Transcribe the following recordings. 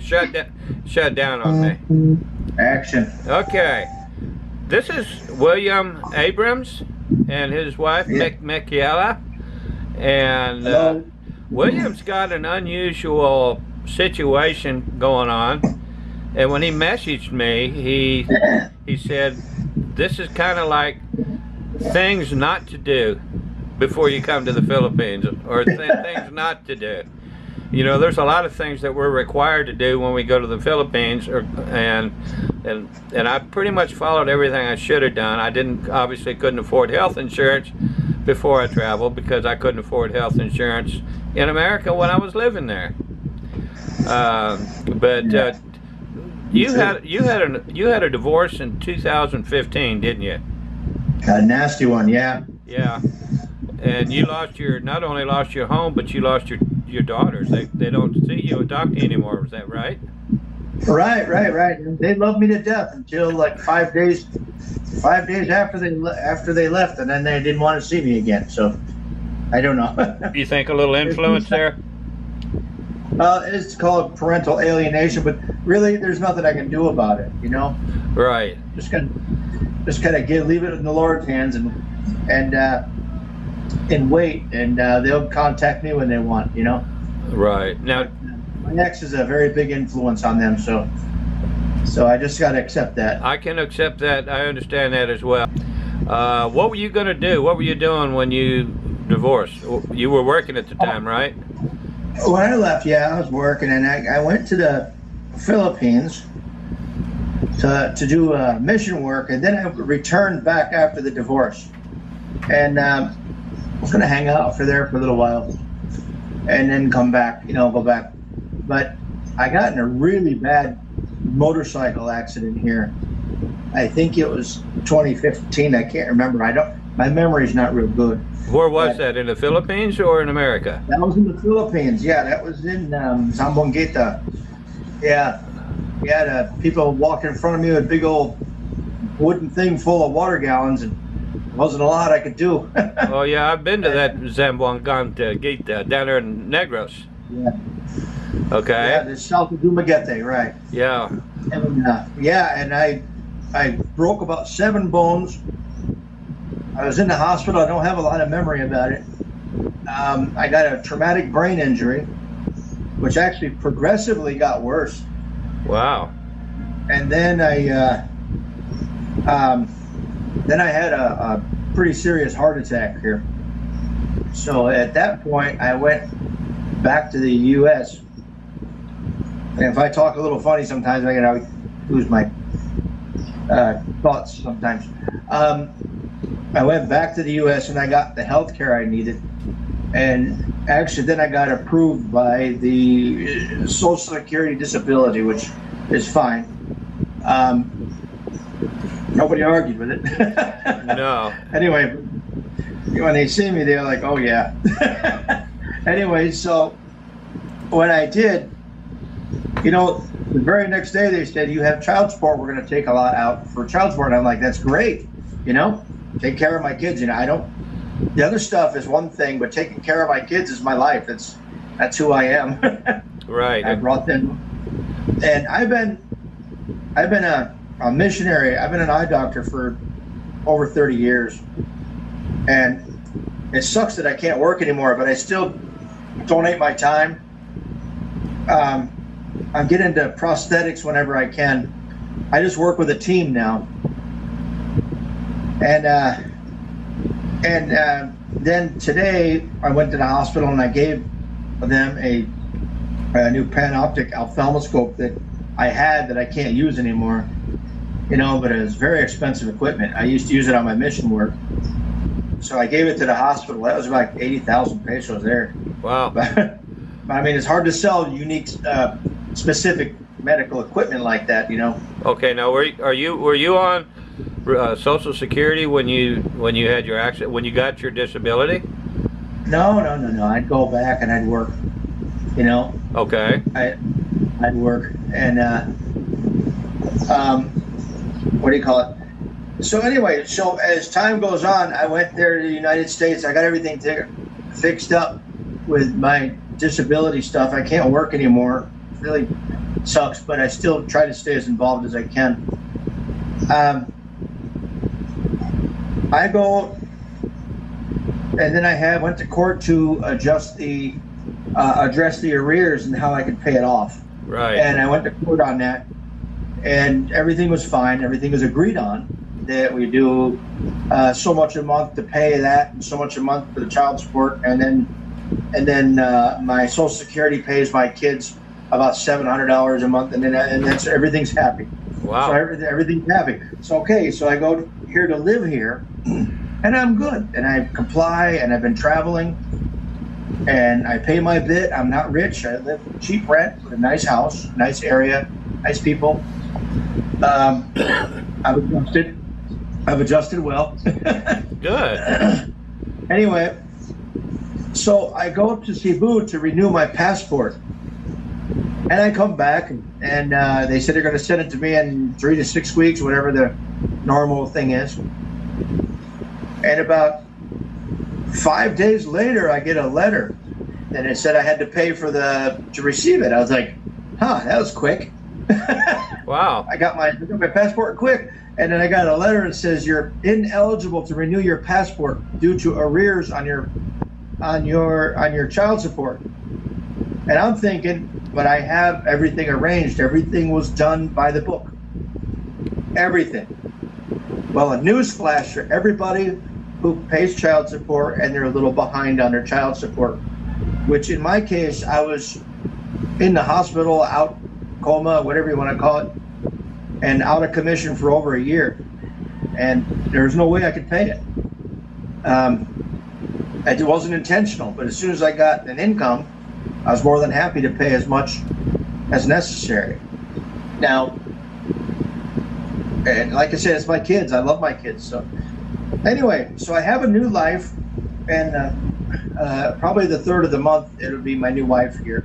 shut down on me. Action. Okay. This is William Abrams and his wife, Michaela. And William's got an unusual situation going on. And when he messaged me, he said, this is kind of like things not to do before you come to the Philippines, or things not to do. You know, there's a lot of things that we're required to do when we go to the Philippines, and I pretty much followed everything I should have done. I obviously couldn't afford health insurance before I traveled, because I couldn't afford health insurance in America when I was living there. You had a divorce in 2015, didn't you? A nasty one, yeah. Yeah. And you not only lost your home, but you lost your daughters. They don't see you and talk to you anymore. Was that right? Right. And they loved me to death until like 5 days after they left, and then they didn't want to see me again. So I don't know. You think a little influence there? It's called parental alienation, but really, there's nothing I can do about it. You know. Right. Just kind of leave it in the Lord's hands and wait, and they'll contact me when they want. You know. Right. Now, my ex is a very big influence on them, so I just got to accept that. I can accept that. I understand that as well. What were you going to do? What were you doing when you divorced? You were working at the time, right? When I left, yeah, I was working, and I went to the Philippines to do mission work, and then I returned back after the divorce. And I was going to hang out for a little while, and then come back, go back. But I got in a really bad motorcycle accident here. I think it was 2015. I can't remember. My memory's not real good. Where was that? In the Philippines or in America? That was in the Philippines. Yeah, that was in Dumagette. Yeah. We had people walking in front of me with a big old wooden thing full of water gallons, and there wasn't a lot I could do. Oh yeah, I've been to that Dumagette gate down there in Negros. Yeah. Okay. Yeah, the south of Dumagette, right? Yeah. And I broke about 7 bones. I was in the hospital. I don't have a lot of memory about it. I got a traumatic brain injury, which actually progressively got worse. Wow. And then I had a pretty serious heart attack here. So at that point, I went back to the U.S. And if I talk a little funny sometimes, I lose my thoughts sometimes. I went back to the U.S. and I got the health care I needed. And actually, then I got approved by the Social Security disability, which is fine. Nobody argued with it. No. Anyway, when they see me, they're like, oh, yeah. Anyway, so what I did, the very next day they said, you have child support. We're going to take a lot out for child support. And I'm like, that's great. Take care of my kids. The other stuff is one thing, but taking care of my kids is my life. That's who I am. Right. I brought them, and I've been a missionary. I've been an eye doctor for over 30 years, and it sucks that I can't work anymore, but I still donate my time. I get into prosthetics whenever I can. I just work with a team now. And then today I went to the hospital and I gave them a new panoptic ophthalmoscope that I had that I can't use anymore. But it was very expensive equipment. I used to use it on my mission work. So I gave it to the hospital. That was about 80,000 pesos there. Wow. But I mean, it's hard to sell unique, specific medical equipment like that, Okay, now were you on Social Security when you had your accident, when you got your disability? No. I'd go back and I'd work. Okay. I'd work and what do you call it? So anyway, so as time goes on, I went there to the United States. I got everything fixed up with my disability stuff. I can't work anymore. Really sucks, but I still try to stay as involved as I can. I go, and then I went to court to address the arrears and how I could pay it off. Right. And I went to court on that, and everything was fine. Everything was agreed on, that we do so much a month to pay that, and so much a month for the child support, and then my Social Security pays my kids about $700 a month, and that's everything's happy. Wow. So everything's happy. So okay, so I go here to live here, and I'm good, and I comply, and I've been traveling, and I pay my bit. I'm not rich. I live cheap rent with a nice house, nice area, nice people. I've adjusted well. Good. Anyway, so I go up to Cebu to renew my passport. And I come back, and they said they're going to send it to me in 3 to 6 weeks, whatever the normal thing is. And about 5 days later, I get a letter, and it said I had to pay to receive it. I was like, huh, that was quick. Wow. I got my passport quick, and then I got a letter that says you're ineligible to renew your passport due to arrears on your child support. And I'm thinking, but I have everything arranged. Everything was done by the book. Everything. Well, a newsflash for everybody who pays child support and they're a little behind on their child support, which in my case, I was in the hospital, out coma, whatever you want to call it, and out of commission for over a year. And there's no way I could pay it. It wasn't intentional, but as soon as I got an income, I was more than happy to pay as much as necessary. Now, and like I said, it's my kids. I love my kids. So anyway, so I have a new life, and probably the 3rd of the month, it'll be my new wife here.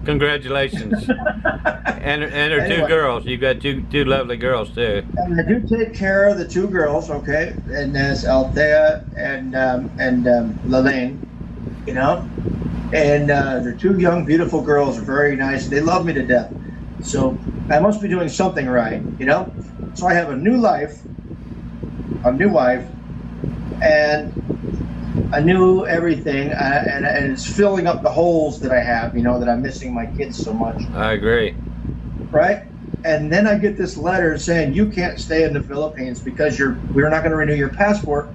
Congratulations. and her Anyway. 2 girls. You've got two lovely girls, too. And I do take care of the 2 girls, okay? And there's Althea and Lalaine, you know? And they're 2 young, beautiful girls, very nice. They love me to death. So I must be doing something right, you know? So I have a new life, a new wife, and a new everything, and it's filling up the holes that I have, you know, that I'm missing my kids so much. I agree. Right? And then I get this letter saying you can't stay in the Philippines because we're not going to renew your passport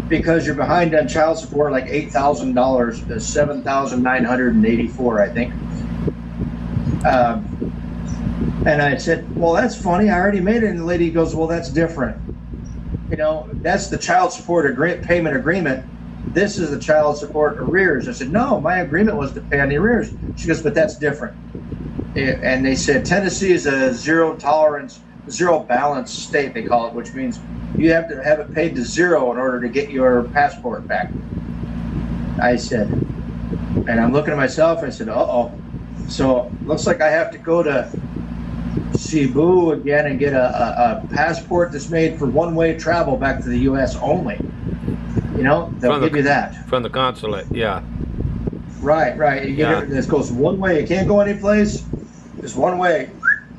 because you're behind on child support, like $8,000 to $7,984, I think. And I said, well, that's funny. I already made it. And the lady goes, well, that's different. You know, that's the child support payment agreement. This is the child support arrears. I said, no, my agreement was to pay on the arrears. She goes, but that's different. And they said Tennessee is a zero tolerance, zero balance state, they call it, which means you have to have it paid to zero in order to get your passport back. I said, and I'm looking at myself, I said, uh-oh. So looks like I have to go to Cebu again and get a passport that's made for one-way travel back to the U.S. only. You know, they'll give you that. From the consulate, yeah. Right. You get it, this goes one way. You can't go any place. Just one way,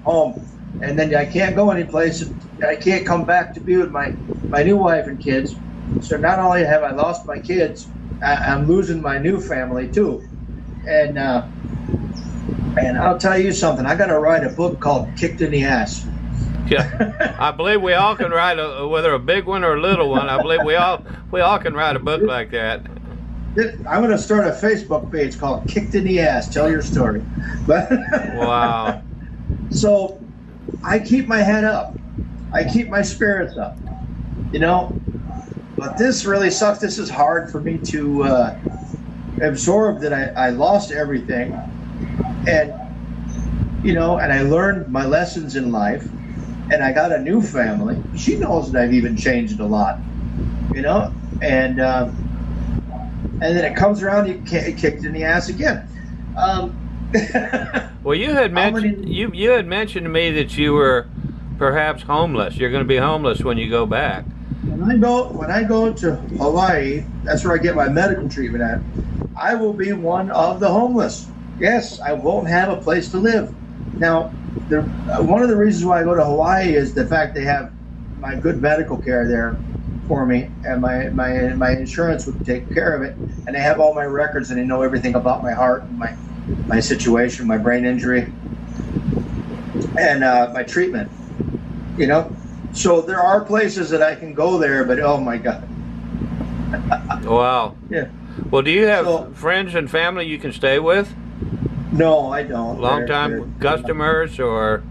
home. And then I can't go any place. I can't come back to be with my new wife and kids. So not only have I lost my kids, I'm losing my new family too. And I'll tell you something. I got to write a book called "Kicked in the Ass." Yeah, I believe we all can write whether a big one or a little one. I believe we all can write a book like that. I'm going to start a Facebook page called "Kicked in the Ass." Tell your story. But wow. So I keep my head up. I keep my spirits up. You know, but this really sucks. This is hard for me to absorb that I lost everything, and you know, and I learned my lessons in life. And I got a new family. She knows that I've even changed a lot, you know. And then it comes around, you get kicked in the ass again. Well, you had mentioned you had mentioned to me that you were perhaps homeless. You're going to be homeless when you go back. When I go to Hawaii, that's where I get my medical treatment at. I will be one of the homeless. yes, I won't have a place to live. Now, one of the reasons why I go to Hawaii is the fact they have my good medical care there for me, and my insurance would take care of it, and they have all my records, and they know everything about my heart and my situation, my brain injury, and my treatment. You know, so there are places that I can go there, but oh my God. Wow. Yeah. Well, do you have friends and family you can stay with? No, I don't. Long-time customers or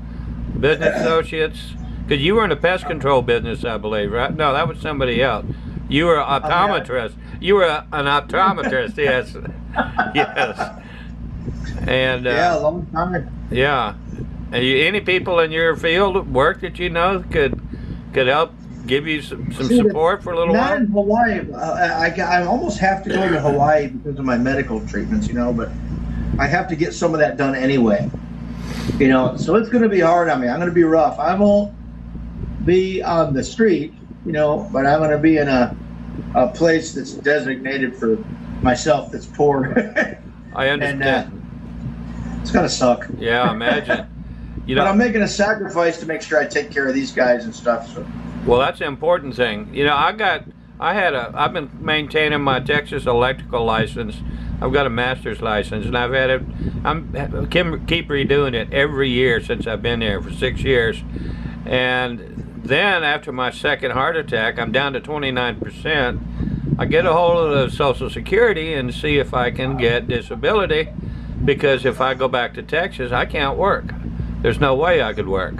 business associates? Because you were in the pest control business, I believe, right? No, that was somebody else. You were an optometrist. You were an optometrist, yes. Yes. And yeah, long time. Yeah. And any people in your field of work that you know could help give you some support for a little while? Not in Hawaii. I almost have to go to Hawaii because of my medical treatments, you know, but I have to get some of that done anyway. You know, so it's going to be hard on me. I'm going to be rough. I won't be on the street, you know, but I'm going to be in a place that's designated for myself that's poor. I understand. And it's going to suck. Yeah, imagine. You know, but I'm making a sacrifice to make sure I take care of these guys and stuff. So. Well, that's the important thing. You know, I've been maintaining my Texas electrical license. I've got a master's license, and I keep redoing it every year since I've been here for 6 years. And then after my second heart attack, I'm down to 29%. I get a hold of the Social Security and see if I can get disability, because if I go back to Texas, I can't work. There's no way I could work.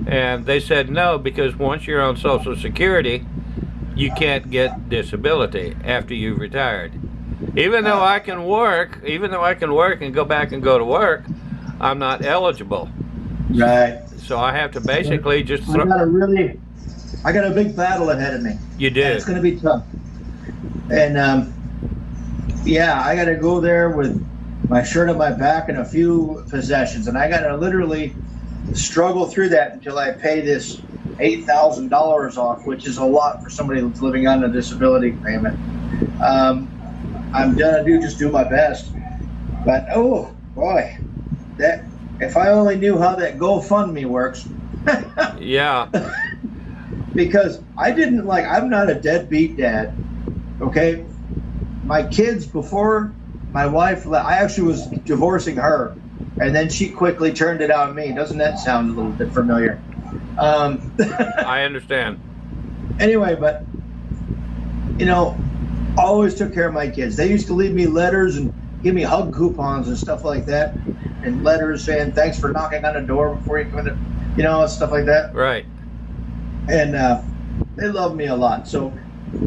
And they said no, because once you're on Social Security, you can't get disability after you've retired. Even though I can work, and go back and go to work, I'm not eligible. Right. So I have to basically just throw. I got a big battle ahead of me. You do. And it's going to be tough. And yeah, I got to go there with my shirt on my back and a few possessions, and I got to literally struggle through that until I pay this $8,000 off, which is a lot for somebody that's living on a disability payment. I'm gonna do my best, but oh boy, that if I only knew how that GoFundMe works. Yeah. Because I'm not a deadbeat dad. Okay, my kids, before my wife left, I actually was divorcing her, and then she quickly turned it on me. Doesn't that sound a little bit familiar? I understand. Anyway, but you know, always took care of my kids. They used to leave me letters and give me hug coupons and stuff like that, and letters saying thanks for knocking on the door before you come in, you know, stuff like that. Right. And they love me a lot, so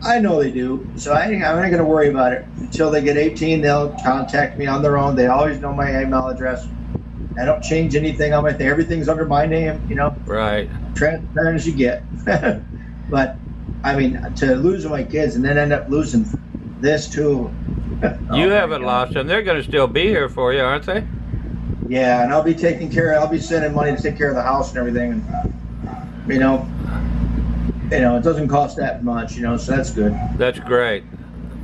I know they do. So I'm not going to worry about it until they get 18. They'll contact me on their own. They always know my email address. I don't change anything on my thing. Everything's under my name, you know. Right. Transparent as you get. But I mean, to lose my kids and then end up losing this too. You haven't lost them. They're going to still be here for you, aren't they? Yeah, and I'll be sending money to take care of the house and everything, and you know, it doesn't cost that much, you know, so that's good. That's great.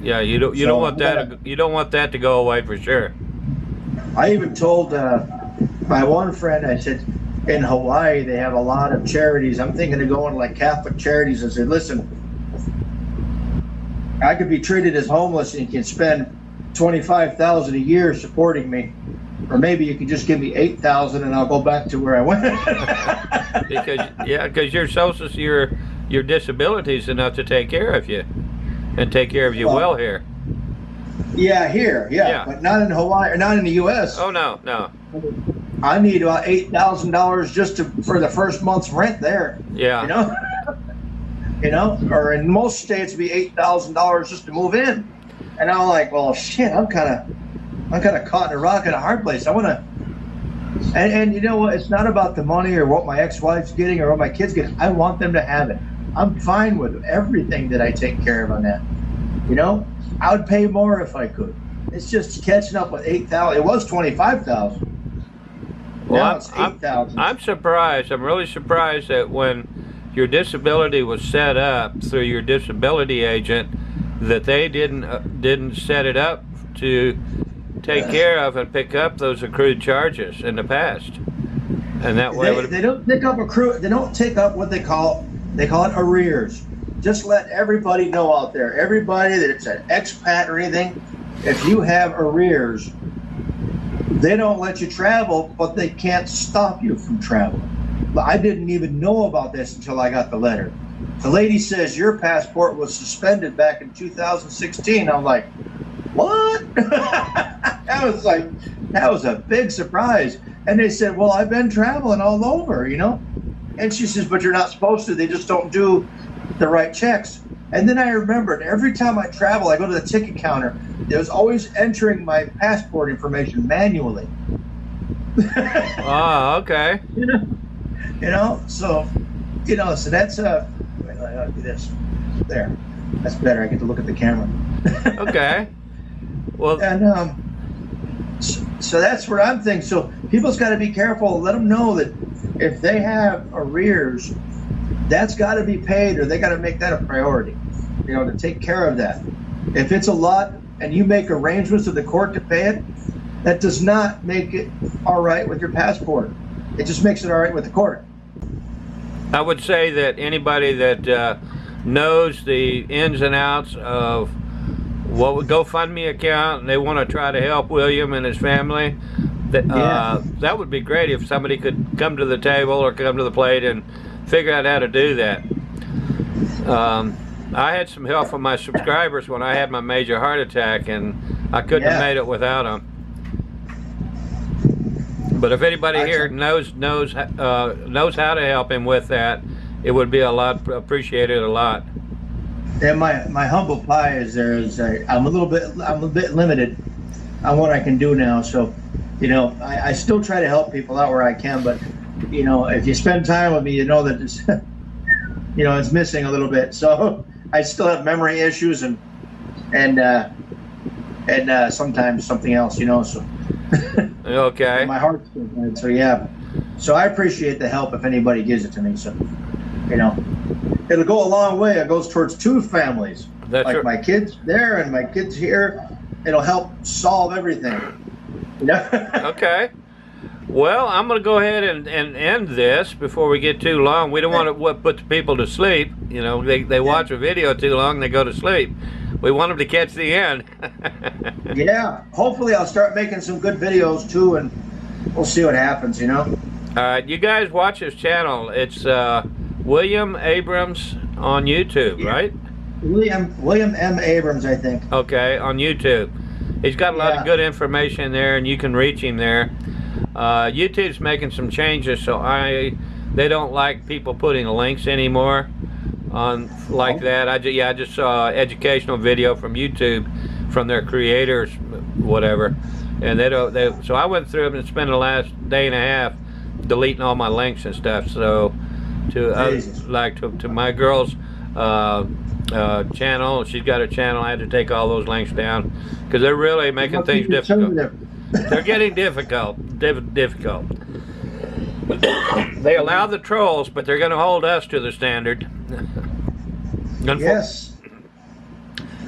Yeah, you don't want that to go away for sure. I even told my one friend, I said, in Hawaii they have a lot of charities. I'm thinking of going to like Catholic charities. I said, listen, I could be treated as homeless and you can spend $25,000 a year supporting me, or maybe you could just give me $8,000 and I'll go back to where I went. because your disability is enough to take care of you, and take care of you well here. Yeah, here, yeah, but not in Hawaii or not in the U.S. Oh no. I need about $8,000 just for the first month's rent there. Yeah. You know. You know, or in most states, it'd be $8,000 just to move in, and I'm like, well, shit, I'm kind of caught in a rock in a hard place. I want to, and you know what? It's not about the money or what my ex-wife's getting or what my kids get. I want them to have it. I'm fine with everything that I take care of on that. You know, I would pay more if I could. It's just catching up with $8,000. It was $25,000. Well, now it's $8,000. I'm surprised. I'm really surprised that when your disability was set up through your disability agent, that they didn't set it up to take care of and pick up those accrued charges in the past, and that way they don't pick up They don't take up what they call it arrears. Just let everybody know out there, everybody that's an expat or anything, if you have arrears, they don't let you travel, but they can't stop you from traveling. I didn't even know about this until I got the letter. The lady says your passport was suspended back in 2016. I'm like, what? that was a big surprise. And they said, well, I've been traveling all over, you know. And she says, but you're not supposed to. They just don't do the right checks. And then I remembered every time I travel, I go to the ticket counter. It was always entering my passport information manually. Oh, okay. So that's wait, I'll do this. There, that's better. I get to look at the camera. Okay. Well, and so that's what I'm thinking. So people's got to be careful. Let them know that if they have arrears, that's got to be paid, or they got to make that a priority. To take care of that. If it's a lot and you make arrangements with the court to pay it, that does not make it all right with your passport. It just makes it all right with the court. I would say that anybody that knows the ins and outs of what would GoFundMe account, and they want to try to help William and his family, that would be great if somebody could come to the table or come to the plate and figure out how to do that. I had some help from my subscribers when I had my major heart attack, and I couldn't have made it without them. But if anybody here knows how to help him with that, it would be appreciated a lot. And my humble pie is I'm a bit limited on what I can do now. So, I still try to help people out where I can. But, if you spend time with me, you know that it's, it's missing a little bit. So I still have memory issues and sometimes something else, So. Okay. My heart's still bad, so yeah. So I appreciate the help if anybody gives it to me. So, it'll go a long way. It goes towards two families. That's like my kids there and my kids here. It'll help solve everything. Okay. Well, I'm going to go ahead and end this before we get too long. We don't want to put the people to sleep. They watch a video too long and they go to sleep. We want them to catch the end. Yeah. Hopefully I'll start making some good videos too, and we'll see what happens, All right. You guys watch his channel. It's William Abrams on YouTube, right? William M. Abrams, I think. Okay, on YouTube. He's got a lot of good information there, and you can reach him there. YouTube's making some changes, so they don't like people putting links anymore on that. I just saw an educational video from YouTube from their creators, whatever, and so I went through them and spent the last day and a half deleting all my links and stuff. So to my girl's channel, she's got a channel, I had to take all those links down because they're really making things difficult. They're getting difficult. They allow the trolls, but they're going to hold us to the standard. Yes.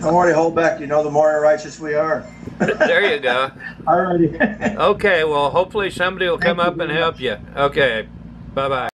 Don't worry, hold back. The more righteous we are. There you go. Alrighty. Okay, well, hopefully somebody will come up and help you. Okay, bye-bye.